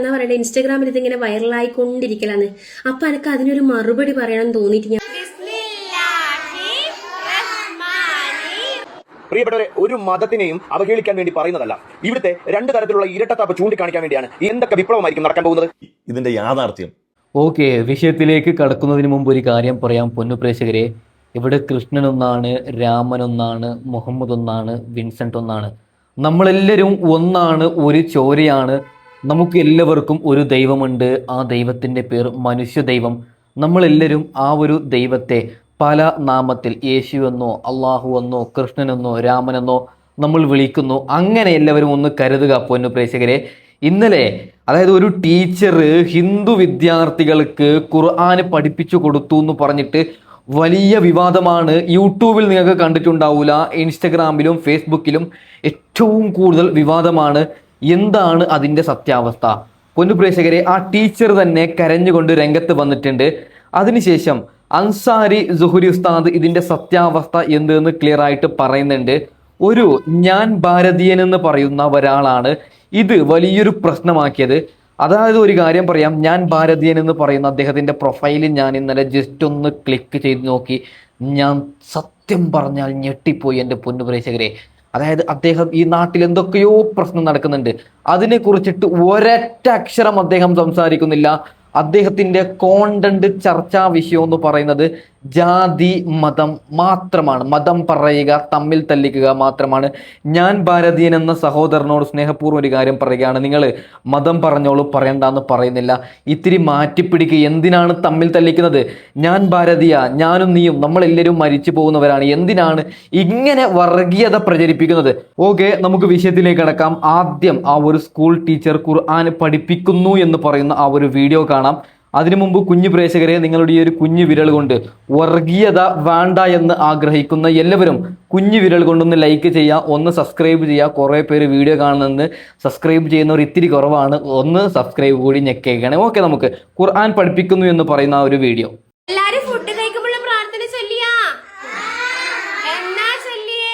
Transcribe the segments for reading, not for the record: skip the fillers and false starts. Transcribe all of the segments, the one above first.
എന്നാ പറയണ്ടേ, ഇൻസ്റ്റാഗ്രാമിൽ ഇതിങ്ങനെ വൈറലായിക്കൊണ്ടിരിക്കലാന്ന്. അപ്പൊ എനിക്ക് അതിനൊരു മറുപടി പറയണം തോന്നിയിട്ട് ഞാൻ പ്രിയപ്പെട്ടവരെ, ഒരു മതത്തിനെയും അവഹേളിക്കാൻ വേണ്ടി പറയുന്നതല്ല. ഇവിടുത്തെ രണ്ട് തരത്തിലുള്ള ഇരട്ടത്താപ്പ് ചൂണ്ടിക്കാണിക്കാൻ വേണ്ടിയാണ് എന്തൊക്കെ വിപ്ലവമായിരിക്കും നടക്കാൻ പോകുന്നത്. ഇതിന്റെ യാഥാർത്ഥ്യം. ഓക്കെ, വിഷയത്തിലേക്ക് കടക്കുന്നതിന് മുമ്പ് ഒരു കാര്യം പറയാം പൊന്നു പ്രേക്ഷകരെ. ഇവിടെ കൃഷ്ണൻ ഒന്നാണ്, രാമൻ ഒന്നാണ്, മുഹമ്മദ് ഒന്നാണ്, വിൻസെന്റ് ഒന്നാണ്. നമ്മളെല്ലാവരും ഒന്നാണ്, ഒരു ചോരയാണ്. നമുക്ക് എല്ലാവർക്കും ഒരു ദൈവമുണ്ട്. ആ ദൈവത്തിൻ്റെ പേർ മനുഷ്യ ദൈവം. നമ്മളെല്ലാവരും ആ ഒരു ദൈവത്തെ പല നാമത്തിൽ, യേശു എന്നോ അള്ളാഹു എന്നോ കൃഷ്ണനെന്നോ രാമനെന്നോ നമ്മൾ വിളിക്കുന്നു. അങ്ങനെ എല്ലാവരും ഒന്ന് കരുതുക പൊന്നു പ്രേക്ഷകരെ. ഇന്നലെ അതായത് ഒരു ടീച്ചർ ഹിന്ദു വിദ്യാർത്ഥികൾക്ക് ഖുർആന് പഠിപ്പിച്ചു കൊടുത്തു എന്ന് പറഞ്ഞിട്ട് വലിയ വിവാദമാണ്. യൂട്യൂബിൽ നിങ്ങൾക്ക് കണ്ടിട്ടുണ്ടാവില്ല, ഇൻസ്റ്റഗ്രാമിലും ഫേസ്ബുക്കിലും ഏറ്റവും കൂടുതൽ വിവാദമാണ്. എന്താണ് അതിൻ്റെ സത്യാവസ്ഥ? പൊന്നു പ്രേക്ഷകരെ, ആ ടീച്ചർ തന്നെ കരഞ്ഞുകൊണ്ട് രംഗത്ത് വന്നിട്ടുണ്ട്. അതിനുശേഷം അൻസാരി സുഹരി ഉസ്താദ് ഇതിൻ്റെ സത്യാവസ്ഥ എന്തെന്ന് ക്ലിയർ ആയിട്ട് പറയുന്നുണ്ട്. ഒരു ഞാൻ ഭാരതീയൻ എന്ന് പറയുന്ന ഒരാളാണ് ഇത് വലിയൊരു പ്രശ്നമാക്കിയത്. അതായത് ഒരു കാര്യം പറയാം, ഞാൻ ഭാരതീയൻ എന്ന് പറയുന്ന അദ്ദേഹത്തിൻ്റെ പ്രൊഫൈലിൽ ഞാൻ ഇന്നലെ ജസ്റ്റ് ഒന്ന് ക്ലിക്ക് ചെയ്ത് നോക്കി. ഞാൻ സത്യം പറഞ്ഞാൽ ഞെട്ടിപ്പോയി എൻ്റെ പൊന്നു പ്രേക്ഷകരെ. അതായത് അദ്ദേഹം ഈ നാട്ടിൽ എന്തൊക്കെയോ പ്രശ്നം നടക്കുന്നുണ്ട്, അതിനെ കുറിച്ചിട്ട് ഒരൊറ്റ അക്ഷരം അദ്ദേഹം സംസാരിക്കുന്നില്ല. അദ്ദേഹത്തിൻ്റെ കോണ്ടന്റ് ചർച്ചാ വിഷയം എന്ന് പറയുന്നത് ജാതി മതം മാത്രമാണ്. മതം പറയുക, തമ്മിൽ തല്ലിക്കുക മാത്രമാണ്. ഞാൻ ഭാരതീയൻ എന്ന സഹോദരനോട് സ്നേഹപൂർവ്വം ഒരു കാര്യം പറയുകയാണ്, നിങ്ങൾ മതം പറഞ്ഞോളൂ, പറയണ്ടെന്ന് പറയുന്നില്ല. ഇത്തിരി മാറ്റിപ്പിടിക്കുക. എന്തിനാണ് തമ്മിൽ തല്ലിക്കുന്നത്? ഞാൻ ഭാരതീയ, ഞാനും നീയും നമ്മളെല്ലാവരും മരിച്ചു പോകുന്നവരാണ്. എന്തിനാണ് ഇങ്ങനെ വർഗീയത പ്രചരിപ്പിക്കുന്നത്? ഓക്കെ, നമുക്ക് വിഷയത്തിലേക്ക് കടക്കാം. ആദ്യം ആ ഒരു സ്കൂൾ ടീച്ചർ ഖുർആന് പഠിപ്പിക്കുന്നു എന്ന് പറയുന്ന ആ ഒരു വീഡിയോ കാണാം. അതിനു മുമ്പ് കുഞ്ഞു പ്രേക്ഷകരെ, നിങ്ങളുടെ ഈ ഒരു കുഞ്ഞു വിരൽ കൊണ്ട് വർഗീയത വേണ്ട എന്ന് ആഗ്രഹിക്കുന്ന എല്ലാവരും കുഞ്ഞു വിരൽ കൊണ്ടൊന്ന് ലൈക്ക് ചെയ്യുക, ഒന്ന് സബ്സ്ക്രൈബ് ചെയ്യുക. കുറേ പേര് വീഡിയോ കാണുന്നത് സബ്സ്ക്രൈബ് ചെയ്യുന്നവർ ഇത്തിരി കുറവാണ്, ഒന്ന് സബ്സ്ക്രൈബ് കൂടി ഞെക്കേക്കണേ. ഓക്കെ, നമുക്ക് ഖുർആൻ പഠിപ്പിക്കുന്നു എന്ന് പറയുന്ന ആ ഒരു വീഡിയോ. എല്ലാരും ഫുഡ് കഴിക്കുമ്പോൾ പ്രാർത്ഥന ചൊല്ലിയാ എന്നാ ചൊല്ലിയേ?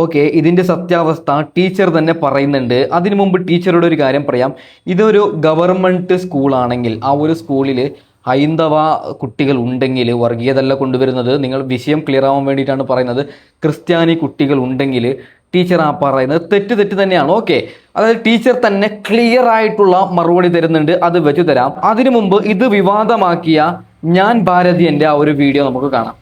ഓക്കെ, ഇതിൻ്റെ സത്യാവസ്ഥ ടീച്ചർ തന്നെ പറയുന്നുണ്ട്. അതിനു മുമ്പ് ടീച്ചറോട് ഒരു കാര്യം പറയാം. ഇതൊരു ഗവൺമെൻറ് സ്കൂളാണെങ്കിൽ ആ ഒരു സ്കൂളിൽ ഹൈന്ദവ കുട്ടികൾ ഉണ്ടെങ്കിൽ, വർഗീയതല്ല കൊണ്ടുവരുന്നത്, നിങ്ങൾ വിഷയം ക്ലിയർ ആവാൻ വേണ്ടിയിട്ടാണ് പറയുന്നത്, ക്രിസ്ത്യാനി കുട്ടികൾ ഉണ്ടെങ്കിൽ ടീച്ചർ ആ പറയുന്നത് തെറ്റ് തന്നെയാണ്. ഓക്കെ, അതായത് ടീച്ചർ തന്നെ ക്ലിയർ ആയിട്ടുള്ള മറുപടി തരുന്നുണ്ട്, അത് വെച്ച് തരാം. അതിനു മുമ്പ് ഇത് വിവാദമാക്കിയ ഞാൻ ഭാരതീയൻ്റെ ആ ഒരു വീഡിയോ നമുക്ക് കാണാം.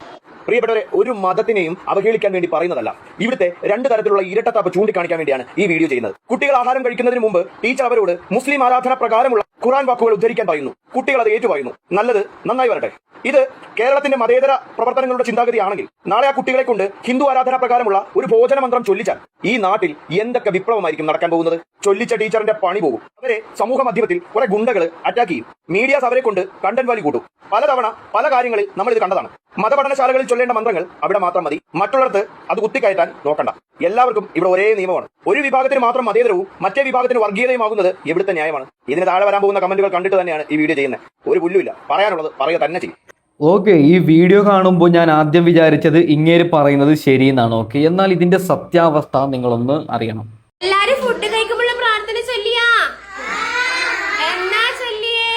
പ്രിയപ്പെട്ടവരെ, ഒരു മതത്തിനെയും അവഹേളിക്കാൻ വേണ്ടി പറയുന്നതല്ല. ഇവിടുത്തെ രണ്ട് തരത്തിലുള്ള ഇരട്ടത്താപ്പ് ചൂണ്ടിക്കാണിക്കാൻ വേണ്ടിയാണ് ഈ വീഡിയോ ചെയ്യുന്നത്. കുട്ടികൾ ആഹാരം കഴിക്കുന്നതിന് മുമ്പ് ടീച്ചർ അവരോട് മുസ്ലിം ആരാധന പ്രകാരമുള്ള ഖുർആൻ വാക്കുകൾ ഉദ്ധരിക്കാൻ പറയുന്നു. കുട്ടികൾ അത് ഏറ്റുപറയുന്നു. നല്ലത്, നന്നായി വരട്ടെ. ഇത് കേരളത്തിന്റെ മതേതര പ്രവർത്തനങ്ങളുടെ ചിന്താഗതിയാണെങ്കിൽ നാളെ ആ കുട്ടികളെ കൊണ്ട് ഹിന്ദു ആരാധന പ്രകാരമുള്ള ഒരു ഭോജന മന്ത്രം ചൊല്ലിച്ചാൽ ഈ നാട്ടിൽ എന്തൊക്കെ വിപ്ലവമായിരിക്കും നടക്കാൻ പോകുന്നത്. ചൊല്ലിച്ച ടീച്ചറിന്റെ പണി പോകും. അവരെ സമൂഹ മാധ്യമത്തിൽ കുറെ ഗുണ്ടകൾ അറ്റാക്ക് ചെയ്യും. മീഡിയാസ് അവരെ കൊണ്ട് കണ്ടന്റ് വാല്യൂ കൂട്ടും. പലതവണ പല കാര്യങ്ങളിൽ നമ്മൾ ഇത് കണ്ടതാണ്. മതപഠനശാലകളിൽ ചൊല്ലേണ്ട മന്ത്രങ്ങൾ അവിടെ മാത്രം മതി, മറ്റുള്ളവർക്ക് അത് കുത്തിക്കയറ്റാൻ നോക്കണ്ട. എല്ലാവർക്കും ഇവിടെ ഒരേ നിയമമാണ്. ഒരു വിഭാഗത്തിന് മാത്രം മതേതരവും മറ്റേ വിഭാഗത്തിന് വർഗീയതയുമാകുന്നത് എവിടുത്തെ ന്യായമാണ്? ഇതിന് താഴെ വരാൻ പോകുന്ന കമന്റുകൾ കണ്ടിട്ട് തന്നെയാണ് ഈ വീഡിയോ ചെയ്യുന്നത്. ഒരു പുല്ലുമില്ല, പറയാനുള്ളത് പറയുക തന്നെ ചെയ്യും. ഓക്കെ, ഈ വീഡിയോ കാണുമ്പോൾ ഞാൻ ആദ്യം വിചാരിച്ചത് ഇങ്ങേര് പറയുന്നത് ശരിയെന്നാണ്. ഓക്കെ, എന്നാൽ ഇതിൻ്റെ സത്യാവസ്ഥ നിങ്ങളൊന്ന് അറിയണം. എല്ലാരും ഫുഡ് കഴിക്കുമ്പോൾ പ്രാർത്ഥന ചൊല്ലിയാ എന്നാ ചൊല്ലിയേ?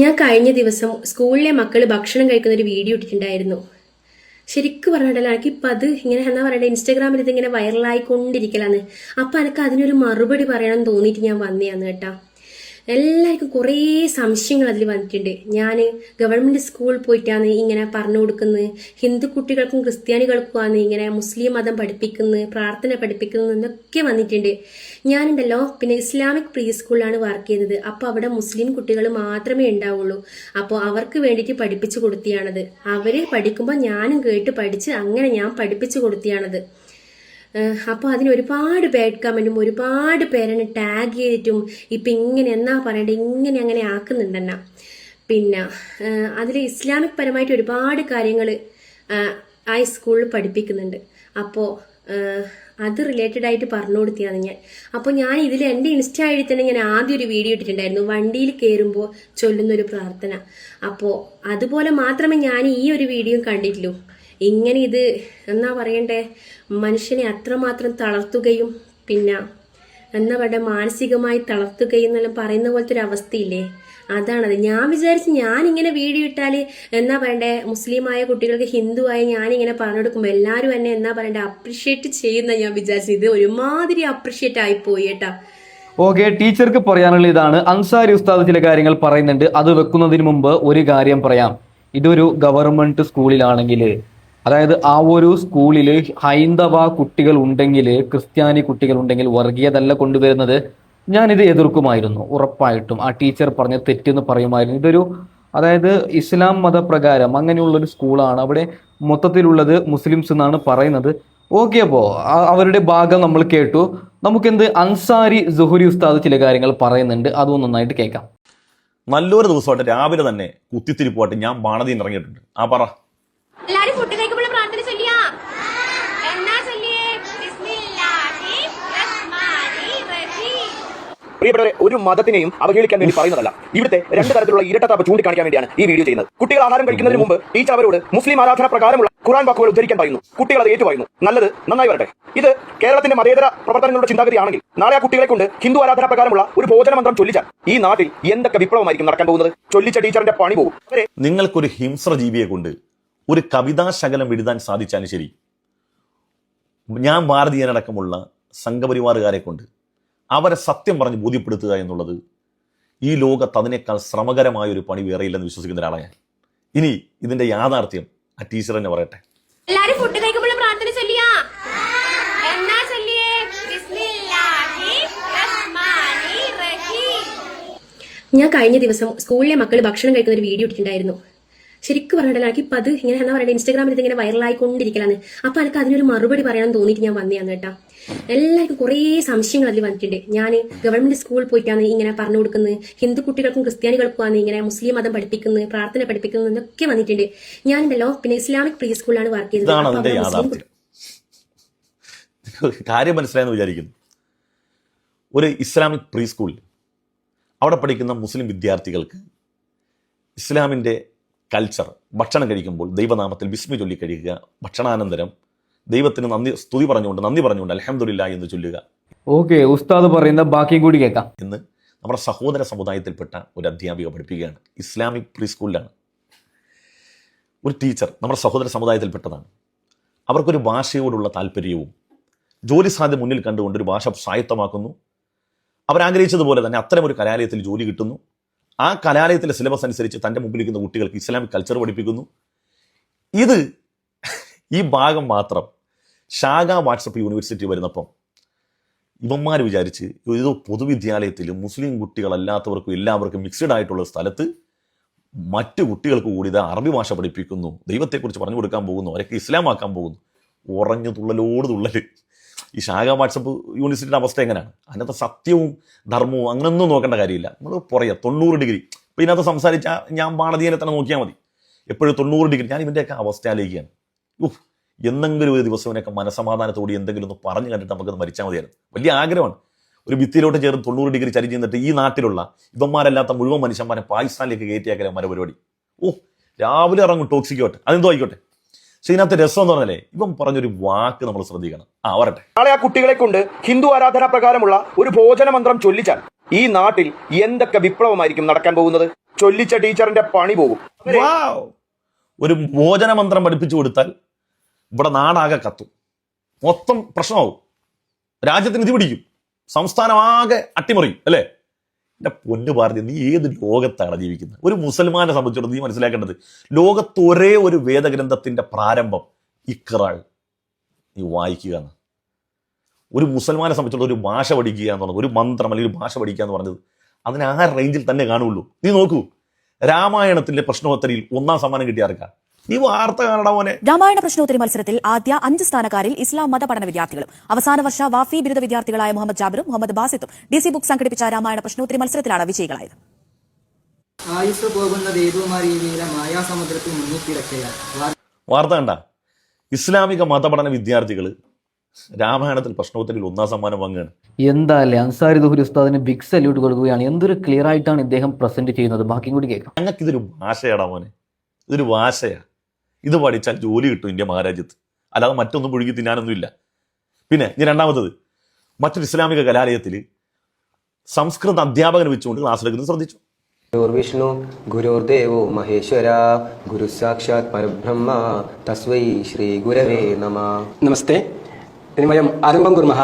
ഞാൻ കഴിഞ്ഞ ദിവസം സ്കൂളിലെ മക്കൾ ഭക്ഷണം കഴിക്കുന്ന ഒരു വീഡിയോ ഇട്ടിട്ടുണ്ടായിരുന്നു. ശരിക്കും പറഞ്ഞിട്ടല്ല, എനിക്കിപ്പോൾ അത് ഇങ്ങനെ എന്താ പറയണ്ടേ, ഇൻസ്റ്റാഗ്രാമിൽ ഇതിങ്ങനെ വൈറലായിക്കൊണ്ടിരിക്കലാന്ന്. അപ്പം എനിക്ക് അതിനൊരു മറുപടി പറയണം തോന്നിയിട്ട് ഞാൻ വന്നതാണ് കേട്ടോ. എല്ലാവർക്കും കുറേ സംശയങ്ങൾ അതിൽ വന്നിട്ടുണ്ട്. ഞാൻ ഗവൺമെൻറ് സ്കൂളിൽ പോയിട്ടാണ് ഇങ്ങനെ പറഞ്ഞു കൊടുക്കുന്നത്, ഹിന്ദു കുട്ടികൾക്കും ക്രിസ്ത്യാനികൾക്കുമാണ് ഇങ്ങനെ മുസ്ലിം മതം പഠിപ്പിക്കുന്നത്, പ്രാർത്ഥന പഠിപ്പിക്കുന്നത് എന്നൊക്കെ വന്നിട്ടുണ്ട്. ഞാനുണ്ടല്ലോ പിന്നെ ഇസ്ലാമിക് പ്രീ സ്കൂളിലാണ് വർക്ക് ചെയ്തത്. അപ്പോൾ അവിടെ മുസ്ലിം കുട്ടികൾ മാത്രമേ ഉണ്ടാവുള്ളൂ. അപ്പോൾ അവർക്ക് വേണ്ടിയിട്ട് പഠിപ്പിച്ചു കൊടുത്തിയാണത്. അവർ പഠിക്കുമ്പോൾ ഞാനും കേട്ട് പഠിച്ച് അങ്ങനെ ഞാൻ പഠിപ്പിച്ചു കൊടുത്തിയാണത്. അപ്പോൾ അതിന് ഒരുപാട് ബാഡ് കമൻറ്റും ഒരുപാട് പേരെന്നെ ടാഗ് ചെയ്തിട്ടും ഇപ്പം ഇങ്ങനെ എന്നാ പറയണ്ടേ, ഇങ്ങനെ അങ്ങനെ ആക്കുന്നുണ്ടെന്നാ. പിന്നെ അതിൽ ഇസ്ലാമിക് പരമായിട്ട് ഒരുപാട് കാര്യങ്ങൾ ആ സ്കൂളിൽ പഠിപ്പിക്കുന്നുണ്ട്. അപ്പോൾ അത് റിലേറ്റഡ് ആയിട്ട് പറഞ്ഞു കൊടുത്തിയാണ് ഞാൻ. അപ്പോൾ ഞാൻ ഇതിൽ എൻ്റെ ഇൻസ്റ്റ ഐ ഡി തന്നെ ഞാൻ ആദ്യം ഒരു വീഡിയോ ഇട്ടിട്ടുണ്ടായിരുന്നു, വണ്ടിയിൽ കയറുമ്പോൾ ചൊല്ലുന്നൊരു പ്രാർത്ഥന. അപ്പോൾ അതുപോലെ മാത്രമേ ഞാൻ ഈ ഒരു വീഡിയോ കണ്ടിട്ടുള്ളൂ. ഇങ്ങനെ ഇത് എന്നാ പറയണ്ടേ, മനുഷ്യനെ അത്രമാത്രം തളർത്തുകയും പിന്നെ എന്നാ പറയുക മാനസികമായി തളർത്തുകയും എന്നെല്ലാം പറയുന്ന പോലത്തെ ഒരു അവസ്ഥയില്ലേ, അതാണത്. ഞാൻ വിചാരിച്ച് ഞാനിങ്ങനെ വീഡിയോ ഇട്ടാൽ എന്നാ പറയണ്ടേ, മുസ്ലിമായ കുട്ടികൾക്ക് ഹിന്ദുവായ ഞാനിങ്ങനെ പറഞ്ഞു കൊടുക്കുമ്പോൾ എല്ലാവരും എന്നെ എന്നാ പറയണ്ടേ അപ്രിഷ്യേറ്റ് ചെയ്യുന്ന ഞാൻ വിചാരിച്ചു. ഇത് ഒരുമാതിരി അപ്രിഷ്യേറ്റ് ആയിപ്പോയി കേട്ടാ. ഓക്കെ, ടീച്ചർക്ക് പറയാനുള്ള ഇതാണ്. അൻസാരി ഉസ്താദ് ചില കാര്യങ്ങൾ പറയുന്നുണ്ട്. അത് വെക്കുന്നതിന് മുമ്പ് ഒരു കാര്യം പറയാം. ഇതൊരു ഗവൺമെന്റ് സ്കൂളിലാണെങ്കിൽ, അതായത് ആ ഒരു സ്കൂളിൽ ഹൈന്ദവ കുട്ടികൾ ഉണ്ടെങ്കിൽ, ക്രിസ്ത്യാനി കുട്ടികൾ ഉണ്ടെങ്കിൽ വർഗീയതല്ല കൊണ്ടുവരുന്നത്, ഞാനിത് എതിർക്കുമായിരുന്നു ഉറപ്പായിട്ടും. ആ ടീച്ചർ പറഞ്ഞ തെറ്റെന്ന് പറയുമായിരുന്നു. ഇതൊരു അതായത് ഇസ്ലാം മതപ്രകാരം അങ്ങനെയുള്ളൊരു സ്കൂളാണ്, അവിടെ മൊത്തത്തിലുള്ളത് മുസ്ലിംസ് എന്നാണ് പറയുന്നത്. ഓക്കെ, അപ്പോൾ അവരുടെ ഭാഗം നമ്മൾ കേട്ടു. നമുക്കെന്ത് അൻസാരി സുഹരി ഉസ്താദ് ചില കാര്യങ്ങൾ പറയുന്നുണ്ട്, അതും നന്നായിട്ട് കേൾക്കാം. നല്ലൊരു ദിവസമായിട്ട് രാവിലെ തന്നെ കുത്തിത്തിരിപ്പായിട്ട് ഞാൻ ബാണതിയിൽ ഇറങ്ങിയിട്ടുണ്ട്. പറ. എല്ലാരും ഫുഡ് കഴിക്കുമ്പോൾ പ്രാർത്ഥന ചൊല്ലിയാ എന്നാ ചൊല്ലിയേ? ബിസ്മില്ലാഹി റഹ്മാനി റഹീം. പ്രിയപ്പെട്ടവരെ, ഒരു മതത്തിനെയും അവഹേളിക്കാൻ വേണ്ടി പറയുന്നതല്ല. ഇവിടുത്തെ രണ്ട് തരത്തിലുള്ള ഇരട്ടത്താപ്പ് ചൂണ്ടിക്കാണിക്കാൻ വേണ്ടിയാണ് ഈ വീഡിയോ ചെയ്യുന്നത്. കുട്ടികൾ ആഹാരം കഴിക്കുന്നതിന് മുമ്പ് ടീച്ചർ അവരോട് മുസ്ലിം ആരാധന പ്രകാരമുള്ള ഖുർആൻ വാക്കുകൾ ഉദ്ധരിക്കാൻ പറയുന്നു. കുട്ടികൾ അത് ഏറ്റുപറയുന്നു. നല്ലത്, നന്നായി വരട്ടെ. ഇത് കേരളത്തിന്റെ മതേതര പ്രവർത്തനങ്ങളുടെ ചിന്താഗതിയാണെങ്കിൽ നാളെ ആ കുട്ടികളെ കൊണ്ട് ഹിന്ദു ആരാധന പ്രകാരമുള്ള ഒരു ഭോജന മന്ത്രം ചൊല്ലിച്ചാൽ ഈ നാട്ടിൽ എന്തൊക്കെ വിപ്ലവമായിരിക്കും നടക്കാൻ പോകുന്നത്. ചൊല്ലിച്ച ടീച്ചറിന്റെ പണി പോകും. നിങ്ങൾക്കൊരു ഹിംസ്ര ജീവിയെ കൊണ്ട് ഒരു കവിതാശകലം എഴുതാൻ സാധിച്ചാലും ശരി, ഞാൻ ഭാരതീയനടക്കമുള്ള സംഘപരിവാറുകാരെ കൊണ്ട് അവരെ സത്യം പറഞ്ഞ് ബോധ്യപ്പെടുത്തുക എന്നുള്ളത് ഈ ലോകത്ത് അതിനേക്കാൾ ശ്രമകരമായ ഒരു പണി വേറെയില്ലെന്ന് വിശ്വസിക്കുന്ന ഒരാളാണ് ഞാൻ. ഇനി ഇതിന്റെ യാഥാർത്ഥ്യം ആ ടീച്ചർ തന്നെ പറയട്ടെ. എല്ലാരും ഫുഡ് കഴിക്കുമ്പോൾ പ്രാർത്ഥന ചൊല്ലിയാ എന്നാ ചൊല്ലിയേ? ബിസ്മില്ലാഹി റഹ്മാനി റഹീം. ഞാൻ കഴിഞ്ഞ ദിവസം സ്കൂളിലെ മക്കൾ ഭക്ഷണം കഴിക്കുന്ന ഒരു വീഡിയോ ഇട്ടിട്ടുണ്ടായിരുന്നു. ശരിക്കും പറഞ്ഞിട്ടല്ല, എനിക്കിപ്പോൾ അത് ഇങ്ങനെ എന്താ പറയുക ഇൻസ്റ്റാഗ്രാമിൽ ഇതിങ്ങനെ വൈറലായിക്കൊണ്ടിരിക്കലാണ്. അപ്പോൾ എനിക്ക് അതിനൊരു മറുപടി പറയാൻ തോന്നിയിട്ട് ഞാൻ വന്നതാണ് കേട്ടോ. എല്ലാവർക്കും കുറേ സംശയങ്ങൾ അതിൽ വന്നിട്ടുണ്ട്. ഞാൻ ഗവൺമെന്റ് സ്കൂളിൽ പോയിട്ടാണ് ഇങ്ങനെ പറഞ്ഞു കൊടുക്കുന്നത്, ഹിന്ദു കുട്ടികൾക്കും ക്രിസ്ത്യാനികൾക്കുമാണ് ഇങ്ങനെ മുസ്ലിം മതം പഠിപ്പിക്കുന്നത്, പ്രാർത്ഥന പഠിപ്പിക്കുന്നത് എന്നൊക്കെ വന്നിട്ടുണ്ട്. ഞാനുണ്ടല്ലോ പിന്നെ ഇസ്ലാമിക് പ്രീ സ്കൂളിലാണ് വർക്ക് ചെയ്തത്. കാര്യം മനസ്സിലായെന്ന് വിചാരിക്കുന്നു. ഒരു ഇസ്ലാമിക് പ്രീ സ്കൂളിൽ അവിടെ പഠിക്കുന്ന മുസ്ലിം വിദ്യാർത്ഥികൾക്ക് ഇസ്ലാമിൻ്റെ കൾച്ചർ, ഭക്ഷണം കഴിക്കുമ്പോൾ ദൈവനാമത്തിൽ ബിസ്മി ചൊല്ലി കഴിക്കുക, ഭക്ഷണാനന്തരം ദൈവത്തിന് നന്ദി പറഞ്ഞുകൊണ്ട് അൽഹംദുലില്ലാഹ് എന്ന് ചൊല്ലുക. ഓക്കെ, ഉസ്താദ് പറയുന്ന ബാക്കിയും കൂടി കേൾക്കാം എന്ന് നമ്മുടെ സഹോദര സമുദായത്തിൽപ്പെട്ട ഒരു അധ്യാപിക പഠിപ്പിക്കുകയാണ്. ഇസ്ലാമിക് പ്രീ സ്കൂളിലാണ്. ഒരു ടീച്ചർ നമ്മുടെ സഹോദര സമുദായത്തിൽപ്പെട്ടതാണ്. അവർക്കൊരു ഭാഷയോടുള്ള താല്പര്യവും ജോലി സാധ്യത മുന്നിൽ കണ്ടുകൊണ്ട് ഒരു ഭാഷ സ്വായത്തമാക്കുന്നു. അവരാഗ്രഹിച്ചതുപോലെ തന്നെ അത്തരം ഒരു കലാലയത്തിൽ ജോലി കിട്ടുന്നു. ആ കലാലയത്തിലെ സിലബസ് അനുസരിച്ച് തൻ്റെ മുമ്പിലിരിക്കുന്ന കുട്ടികൾക്ക് ഇസ്ലാമിക് കൾച്ചർ പഠിപ്പിക്കുന്നു. ഈ ഭാഗം മാത്രം ഷാഗ വാട്സപ്പ് യൂണിവേഴ്സിറ്റി വരുന്നപ്പം ഇവന്മാർ വിചാരിച്ച് ഏതോ പൊതുവിദ്യാലയത്തിൽ മുസ്ലിം കുട്ടികളല്ലാത്തവർക്കും എല്ലാവർക്കും മിക്സഡ് ആയിട്ടുള്ള സ്ഥലത്ത് മറ്റു കുട്ടികൾക്ക് കൂടി ഇത് അറബി ഭാഷ പഠിപ്പിക്കുന്നു, ദൈവത്തെക്കുറിച്ച് പറഞ്ഞു കൊടുക്കാൻ പോകുന്നു, അവരൊക്കെ ഇസ്ലാമാക്കാൻ പോകുന്നു. ഉറഞ്ഞു തുള്ളലോട് തുള്ളൽ. ഈ ഷാഗ വാട്സപ്പ് യൂണിവേഴ്സിറ്റിയുടെ അവസ്ഥ എങ്ങനെയാണ്? അതിനകത്ത് സത്യവും ധർമ്മവും അങ്ങനൊന്നും നോക്കേണ്ട കാര്യമില്ല. നമ്മൾ പറയാം 90 ഡിഗ്രി. ഇപ്പോൾ ഇതിനകത്ത് സംസാരിച്ചാൽ ഞാൻ ഭാരതീയനെ തന്നെ നോക്കിയാൽ മതി. എപ്പോഴും 90 ഡിഗ്രി. ഞാൻ ഇവൻ്റെയൊക്കെ അവസ്ഥയിലേക്കാണ്. എന്തെങ്കിലും ഒരു ദിവസം ഇവനൊക്കെ മനസമാധാനത്തോടെ എന്തെങ്കിലും ഒന്ന് പറഞ്ഞു കണ്ടിട്ട് നമുക്കത് മരിച്ചാൽ മതിയായിരുന്നു. വലിയ ആഗ്രഹമാണ്. ഒരു ഭിത്തിയിലോട്ട് ചേർന്ന് 90 ഡിഗ്രി ചരിഞ്ഞ് നിന്നിട്ട് ഈ നാട്ടിലുള്ള ഇവന്മാരല്ലാത്ത മുഴുവൻ മനുഷ്യന്മാരെ പാകിസ്ഥാനിലേക്ക് കയറ്റിയാക്കല മര പരിപാടി. രാവിലെ ഇറങ്ങും ടോക്സിക്കോട്ടെ, അതെന്തോ ആയിക്കോട്ടെ. പക്ഷെ ഇതിനകത്ത് രസം എന്ന് പറഞ്ഞാലേ ഇവൻ പറഞ്ഞൊരു വാക്ക് നമ്മൾ ശ്രദ്ധിക്കണം. വരട്ടെ. നാളെ ആ കുട്ടികളെ കൊണ്ട് ഹിന്ദു ആരാധന പ്രകാരമുള്ള ഒരു ഭോജന മന്ത്രം ചൊല്ലിച്ചാൽ ഈ നാട്ടിൽ എന്തൊക്കെ വിപ്ലവമായിരിക്കും നടക്കാൻ പോകുന്നത്. ചൊല്ലിച്ച ടീച്ചറിന്റെ പണി പോകും. ഒരു ഭോജന മന്ത്രം പഠിപ്പിച്ചു കൊടുത്താൽ ഇവിടെ നാടാകെ കത്തും, മൊത്തം പ്രശ്നമാവും, രാജ്യത്തിന് ഇത് പിടിക്കും, സംസ്ഥാനമാകെ അട്ടിമറിയും. അല്ലേ? എൻ്റെ പൊന്നു ഭാരതി, നീ ഏത് ലോകത്താണ് ജീവിക്കുന്നത്? ഒരു മുസൽമാനെ സംബന്ധിച്ചിടത്തോളം നീ മനസ്സിലാക്കേണ്ടത്, ലോകത്ത് ഒരേ ഒരു വേദഗ്രന്ഥത്തിന്റെ പ്രാരംഭം ഇഖ്റാ നീ വായിക്കുക എന്ന്. ഒരു മുസൽമാനെ സംബന്ധിച്ചിടത്തോളം ഒരു ഭാഷ പഠിക്കുക എന്ന് പറഞ്ഞത്, ഒരു മന്ത്രം അല്ലെങ്കിൽ ഒരു ഭാഷ പഠിക്കുക എന്ന് പറഞ്ഞത് അതിന് ആ റേഞ്ചിൽ തന്നെ കാണുള്ളൂ. നീ നോക്കൂ, രാമായണത്തിന്റെ പ്രശ്നോത്തരിയിൽ 1ാം സമ്മാനം കിട്ടിയ ആർക്കാ? നീ വാർത്ത കാണണ മോനെ. രാമായണ പ്രശ്നോത്തരി മത്സരത്തിൽ ആദ്യ 5 സ്ഥാനക്കാരിൽ ഇസ്ലാം മതപഠന വിദ്യാർത്ഥികളും അവസാന വർഷ വാഫി ബിരുദ വിദ്യാർത്ഥികളായ മുഹമ്മദ് ജാബിറും മുഹമ്മദ് ബാസിത്തും DC ബുക്ക് സംഘടിപ്പിച്ച രാമായണ പ്രശ്നോത്തരി മത്സരത്തിലാണ് വിജയികളായത്. ആയുസ് പോകുന്ന ദേവുമാരിയിലെ മായാസമുദ്രത്തിൽ മുങ്ങിക്കിടക്കുക. വാർത്ത കണ്ട? ഇസ്ലാമിക മതപഠന വിദ്യാർത്ഥികൾ രാമായണത്തിൽ പ്രശ്നോത്തരിയിൽ 1ാം സമ്മാനം വാങ്ങുകയാണ്. എന്താല്ലേ അൻസാരി ദുഹുരി ഉസ്താദിന് ബിഗ് സല്യൂട്ട് കൊടുക്കുകയാണ്. എന്തൊരു ക്ലിയർ ആയിട്ടാണ് ഇദ്ദേഹം പ്രസന്റ് ചെയ്യുന്നത്. ബാക്കിയും കൂടി കേൾക്കാം. ഞങ്ങൾക്ക് ഇതൊരു ഭാഷയാടാ മോനെ, ഇതൊരു ഭാഷയാ. ഇത് പഠിച്ചാൽ ജോലി കിട്ടും ഇന്ത്യ മഹാരാജ്യത്ത്, അല്ലാതെ മറ്റൊന്നും പുഴുകി തിന്നാനൊന്നുമില്ല. പിന്നെ ഇനി രണ്ടാമത്തത്, മറ്റൊരു ഇസ്ലാമിക കലാലയത്തിൽ സംസ്കൃത അധ്യാപകനെ വെച്ചുകൊണ്ട് ക്ലാസ് എടുക്കുന്നത് ശ്രദ്ധിച്ചു. ഗുരുർവിഷ്ണു ഗുരുർദേവോ മഹേശ്വര ഗുരു സാക്ഷാത് പരബ്രഹ്മ തസ്വൈ ശ്രീ ഗുരവേ നമഃ. नमस्ते इति वयम् आरम्भं कुर्मः.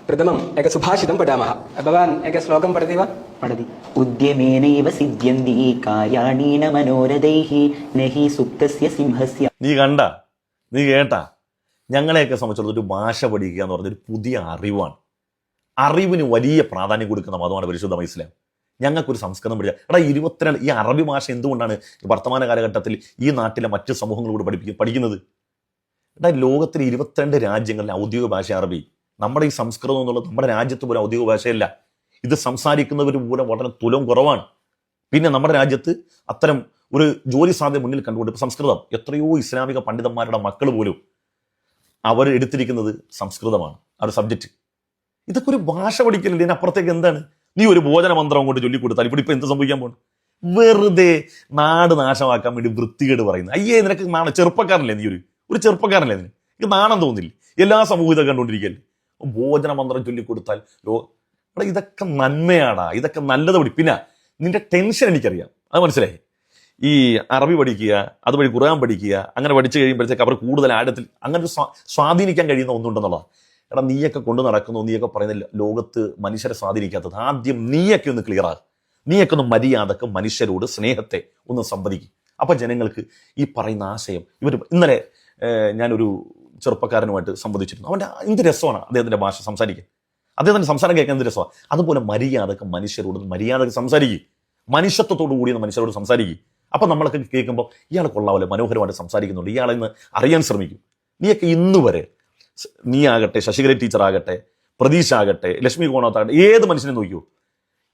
प्रथमम् एकं सुभाषितं पठामः. भवान् एकं श्लोकं पठति वा? पठति. उद्यमेनैव सिद्ध्यन्ति कार्याणि न मनोरथैः न हि सुप्तस्य सिंहस्य. നീ കണ്ട, നീ കേട്ടാ, ഞങ്ങളെയൊക്കെ സംബന്ധിച്ചിടത്തോളം ഒരു ഭാഷ പഠിക്കുക എന്ന് പറഞ്ഞൊരു പുതിയ അറിവാണ്. അറിവിന് വലിയ പ്രാധാന്യം കൊടുക്കുന്ന മതമാണ് പരിശുദ്ധമായ ഇസ്ലാം. ഞങ്ങൾക്കൊരു സംസ്കൃതം പഠിക്കുക. എടാ 22 ഈ അറബി ഭാഷ എന്തുകൊണ്ടാണ് വർത്തമാന കാലഘട്ടത്തിൽ ഈ നാട്ടിലെ മറ്റ് സമൂഹങ്ങളോട് പഠിക്കുന്നത്? എടാ ലോകത്തിലെ 22 രാജ്യങ്ങളിലെ ഔദ്യോഗിക ഭാഷ അറബി. നമ്മുടെ ഈ സംസ്കൃതം എന്നുള്ളത് നമ്മുടെ രാജ്യത്ത് പോലും ഔദ്യോഗിക ഭാഷയല്ല. ഇത് സംസാരിക്കുന്നവർ പോലും വളരെ തുലം കുറവാണ്. പിന്നെ നമ്മുടെ രാജ്യത്ത് അത്തരം ഒരു ജോലി സാധ്യത മുന്നിൽ കണ്ടുകൊണ്ട് സംസ്കൃതം, എത്രയോ ഇസ്ലാമിക പണ്ഡിതന്മാരുടെ മക്കൾ പോലും അവർ എടുത്തിരിക്കുന്നത് സംസ്കൃതമാണ് ആ ഒരു സബ്ജക്റ്റ്. ഇതൊക്കെ ഒരു ഭാഷ പഠിക്കലില്ല. ഇതിനപ്പുറത്തേക്ക് എന്താണ്? നീ ഒരു ഭോജന മന്ത്രം അങ്ങോട്ട് ചൊല്ലിക്കൊടുത്താൽ ഇവിടെ ഇപ്പൊ എന്ത് സംഭവിക്കാൻ പോകുന്നു? വെറുതെ നാട് നാശമാക്കാൻ വേണ്ടി വൃത്തികേട് പറയുന്നത്. അയ്യേ നിനക്ക് ചെറുപ്പക്കാരനല്ലേ? നീ ഒരു ചെറുപ്പക്കാരനല്ലേ? നിനക്ക് നാണം തോന്നില്ല? എല്ലാ സമൂഹം ഇതൊക്കെ കണ്ടുകൊണ്ടിരിക്കല്ലേ? ഭോജന മന്ത്രം ചൊല്ലിക്കൊടുത്താൽ അവിടെ ഇതൊക്കെ നന്മയാടാ, ഇതൊക്കെ നല്ലത് പിന്നെ നിന്റെ ടെൻഷൻ എനിക്കറിയാം, അത് മനസ്സിലായി. ഈ അറബി പഠിക്കുക, അതുവഴി ഖുർആൻ പഠിക്കുക, അങ്ങനെ പഠിച്ചു കഴിയുമ്പോഴത്തേക്ക് അവർ കൂടുതൽ ആഴത്തിൽ അങ്ങനെ സ്വാധീനിക്കാൻ കഴിയുന്ന ഒന്നുണ്ടെന്നുള്ളതാണ്. എടാ നീയൊക്കെ കൊണ്ട് നടക്കുന്നു, നീയൊക്കെ പറയുന്ന ലോകത്ത് മനുഷ്യരെ സ്വാധീനിക്കാത്തത്. ആദ്യം നീയൊക്കെ ഒന്ന് ക്ലിയർ ആകും. നീയൊക്കെ ഒന്ന് മര്യാദക്ക് മനുഷ്യരോട് സ്നേഹത്തെ ഒന്ന് സംവദിക്കും. അപ്പം ജനങ്ങൾക്ക് ഈ പറയുന്ന ആശയം ഇന്നലെ ഞാനൊരു ചെറുപ്പക്കാരനുമായിട്ട് സംവദിച്ചിരുന്നു. അവൻ്റെ എന്ത് രസമാണ് അദ്ദേഹത്തിൻ്റെ ഭാഷ സംസാരിക്കാൻ, അദ്ദേഹത്തിൻ്റെ സംസാരം കേൾക്കാൻ എന്ത് രസമാണ്. അതുപോലെ മര്യാദക്ക് മനുഷ്യരോട് മര്യാദക്ക് സംസാരിക്കുക, മനുഷ്യത്വത്തോടു കൂടി മനുഷ്യരോട് സംസാരിക്കുക. അപ്പം നമ്മളൊക്കെ കേൾക്കുമ്പോൾ ഇയാൾ കൊള്ളാമല്ലോ, മനോഹരമായിട്ട് സംസാരിക്കുന്നുണ്ട്, ഇയാളെ ഇന്ന് അറിയാൻ ശ്രമിക്കും. നീയൊക്കെ ഇന്ന് വരെ, നീ ആകട്ടെ, ശശികല ടീച്ചർ ആകട്ടെ, പ്രതീഷ് ആകട്ടെ, ലക്ഷ്മി കോണത്താകട്ടെ, ഏത് മനുഷ്യനെ നോക്കിയോ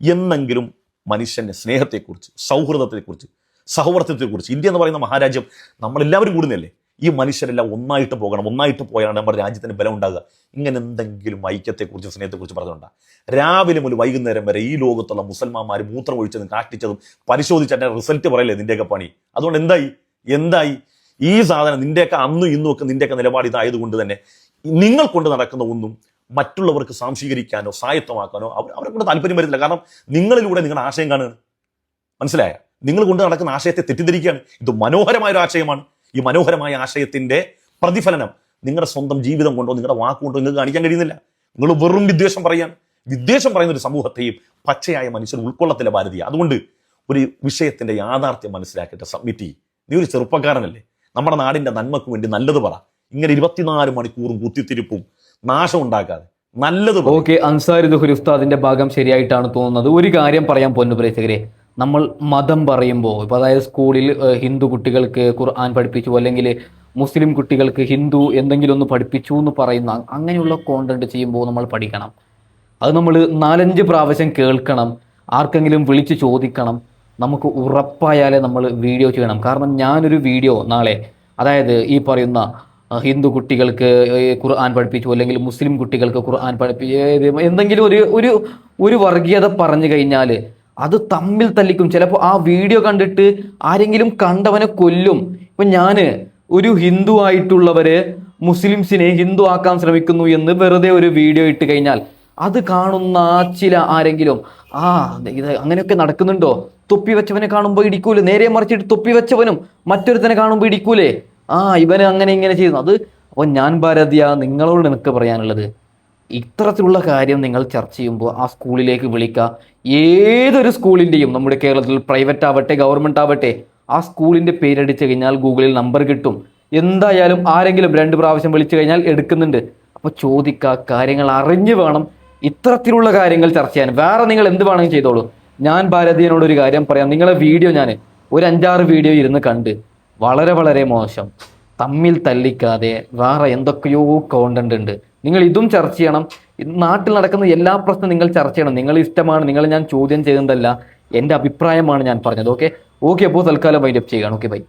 എന്നെങ്കിലും മനുഷ്യൻ്റെ സ്നേഹത്തെക്കുറിച്ച്, സൗഹൃദത്തെക്കുറിച്ച്, സൗഹൃദത്തെക്കുറിച്ച്, ഇന്ത്യ എന്ന് പറയുന്ന മഹാരാജ്യം നമ്മളെല്ലാവരും കൂടുന്നല്ലേ, ഈ മനുഷ്യരെല്ലാം ഒന്നായിട്ട് പോകണം, ഒന്നായിട്ട് പോയാണ് നമ്മുടെ രാജ്യത്തിന് ബലം ഉണ്ടാകുക. ഇങ്ങനെ എന്തെങ്കിലും ഐക്യത്തെക്കുറിച്ച്, സ്നേഹത്തെക്കുറിച്ച് പറഞ്ഞുകൊണ്ടാണ് രാവിലെ മുതൽ വൈകുന്നേരം വരെ ഈ ലോകത്തുള്ള മുസൽമാന്മാർ മൂത്രം ഒഴിച്ചതും കാഷ്ടിച്ചതും പരിശോധിച്ച് അതിൻ്റെ റിസൾട്ട് പറയല്ലേ നിന്റെയൊക്കെ പണി. അതുകൊണ്ട് എന്തായി ഈ സാധനം നിന്റെയൊക്കെ അന്നും ഇന്നും ഒക്കെ നിന്റെയൊക്കെ നിലപാട് ഇതായതുകൊണ്ട് തന്നെ നിങ്ങൾ കൊണ്ട് നടക്കുന്ന ഒന്നും മറ്റുള്ളവർക്ക് സാംശീകരിക്കാനോ സ്വായത്തമാക്കാനോ അവരെ കൊണ്ട് താല്പര്യം വരുന്നില്ല. കാരണം നിങ്ങളിലൂടെ നിങ്ങളുടെ ആശയം കാണുകയാണ്. മനസ്സിലായ? നിങ്ങൾ കൊണ്ട് നടക്കുന്ന ആശയത്തെ തെറ്റിദ്ധരിക്കുകയാണ്. ഇത് മനോഹരമായൊരു ആശയമാണ്. ഈ മനോഹരമായ ആശയത്തിന്റെ പ്രതിഫലനം നിങ്ങളുടെ സ്വന്തം ജീവിതം കൊണ്ടോ നിങ്ങളുടെ വാക്കുകൊണ്ടോ നിങ്ങൾക്ക് കാണിക്കാൻ കഴിയുന്നില്ല. നിങ്ങൾ വെറും വിദ്വേഷം പറയുന്ന ഒരു സമൂഹത്തെയും പച്ചയായ മനുഷ്യർ ഉൾക്കൊള്ളത്തില്ല ഭാരതീയ. അതുകൊണ്ട് ഒരു വിഷയത്തിന്റെ യാഥാർത്ഥ്യം മനസ്സിലാക്കിയിട്ട് സബ്മിറ്റ് ചെയ്യും. നീ ഒരു ചെറുപ്പക്കാരനല്ലേ, നമ്മുടെ നാടിന്റെ നന്മക്ക് വേണ്ടി നല്ലത് പറ. ഇങ്ങനെ 24 മണിക്കൂറും കുത്തിത്തിരിപ്പും നാശം ഉണ്ടാക്കാതെ നല്ലത്. ഓക്കെ, അൻസാരി ദുഹുരി ഉസ്താദിന്റെ ഭാഗം ശരിയായിട്ടാണ് തോന്നുന്നത്. ഒരു കാര്യം പറയാൻ പൊന്നു പ്രേക്ഷകരെ, നമ്മൾ മതം പറയുമ്പോൾ ഇപ്പോൾ അതായത് സ്കൂളിൽ ഹിന്ദു കുട്ടികൾക്ക് ഖുർആൻ പഠിപ്പിച്ചു, അല്ലെങ്കിൽ മുസ്ലിം കുട്ടികൾക്ക് ഹിന്ദു എന്തെങ്കിലും ഒന്ന് പഠിപ്പിച്ചു എന്ന് പറയുന്ന അങ്ങനെയുള്ള കോണ്ടന്റ് ചെയ്യുമ്പോൾ നമ്മൾ പഠിക്കണം. അത് നമ്മൾ 4-5 പ്രാവശ്യം കേൾക്കണം, ആർക്കെങ്കിലും വിളിച്ച് ചോദിക്കണം. നമുക്ക് ഉറപ്പായാലേ നമ്മൾ വീഡിയോ ചെയ്യണം. കാരണം ഞാനൊരു വീഡിയോ നാളെ, അതായത് ഈ പറയുന്ന ഹിന്ദു കുട്ടികൾക്ക് ഖുർആൻ പഠിപ്പിച്ചു, അല്ലെങ്കിൽ മുസ്ലിം കുട്ടികൾക്ക് ഖുർആൻ പഠിപ്പിച്ചു, എന്തെങ്കിലും ഒരു വർഗീയത പറഞ്ഞു കഴിഞ്ഞാൽ അത് തമ്മിൽ തല്ലിക്കും. ചിലപ്പോൾ ആ വീഡിയോ കണ്ടിട്ട് ആരെങ്കിലും കണ്ടവനെ കൊല്ലും. ഇപ്പം ഞാൻ ഒരു ഹിന്ദു ആയിട്ടുള്ളവരെ മുസ്ലിംസിനെ ഹിന്ദു ആക്കാൻ ശ്രമിക്കുന്നു എന്ന് വെറുതെ ഒരു വീഡിയോ ഇട്ട് കഴിഞ്ഞാൽ അത് കാണുന്ന ചില ആരെങ്കിലും ഇത് അങ്ങനെയൊക്കെ നടക്കുന്നുണ്ടോ, തൊപ്പി വെച്ചവനെ കാണുമ്പോൾ ഇടിക്കൂലേ, നേരെ മറിച്ചിട്ട് തൊപ്പി വെച്ചവനും മറ്റൊരുത്തനെ കാണുമ്പോൾ ഇടിക്കൂലേ, ഇവന് അങ്ങനെ ഇങ്ങനെ ചെയ്യുന്നു. അത് അപ്പോൾ ഞാൻ ഭാരതീയ നിങ്ങളോട് എനിക്ക് പറയാനുള്ളത്, ഇത്തരത്തിലുള്ള കാര്യം നിങ്ങൾ ചർച്ച ചെയ്യുമ്പോൾ ആ സ്കൂളിലേക്ക് വിളിക്കുക. ഏതൊരു സ്കൂളിൻ്റെയും, നമ്മുടെ കേരളത്തിൽ പ്രൈവറ്റ് ആവട്ടെ ഗവൺമെൻറ് ആവട്ടെ, ആ സ്കൂളിൻ്റെ പേരടിച്ചു കഴിഞ്ഞാൽ ഗൂഗിളിൽ നമ്പർ കിട്ടും. എന്തായാലും ആരെങ്കിലും 2 പ്രാവശ്യം വിളിച്ചു കഴിഞ്ഞാൽ എടുക്കുന്നുണ്ട്. അപ്പോൾ ചോദിക്കുക, കാര്യങ്ങൾ അറിഞ്ഞു വേണം ഇത്തരത്തിലുള്ള കാര്യങ്ങൾ ചർച്ച ചെയ്യാൻ. വേറെ നിങ്ങൾ എന്ത് വേണമെങ്കിൽ ചെയ്തോളൂ. ഞാൻ ഭാരതീയനോടൊരു കാര്യം പറയാം, നിങ്ങളെ വീഡിയോ ഞാൻ ഒരു 5-6 വീഡിയോ ഇരുന്ന് കണ്ട് വളരെ വളരെ മോശം, തമ്മിൽ തല്ലിക്കാതെ വേറെ എന്തൊക്കെയോ കോണ്ടന്റ് ഉണ്ട്. നിങ്ങൾ ഇതും ചർച്ച ചെയ്യണം. നാട്ടിൽ നടക്കുന്ന എല്ലാ പ്രശ്നവും നിങ്ങൾ ചർച്ച ചെയ്യണം. നിങ്ങൾ ഇഷ്ടമാണ്, നിങ്ങൾ ഞാൻ ചോദ്യം ചെയ്യുന്നതല്ല, എൻ്റെ അഭിപ്രായമാണ് ഞാൻ പറഞ്ഞത്. ഓക്കെ, അപ്പോൾ തൽക്കാലം വൈൻഡപ്പ് ചെയ്യുകയാണ്. Okay, by.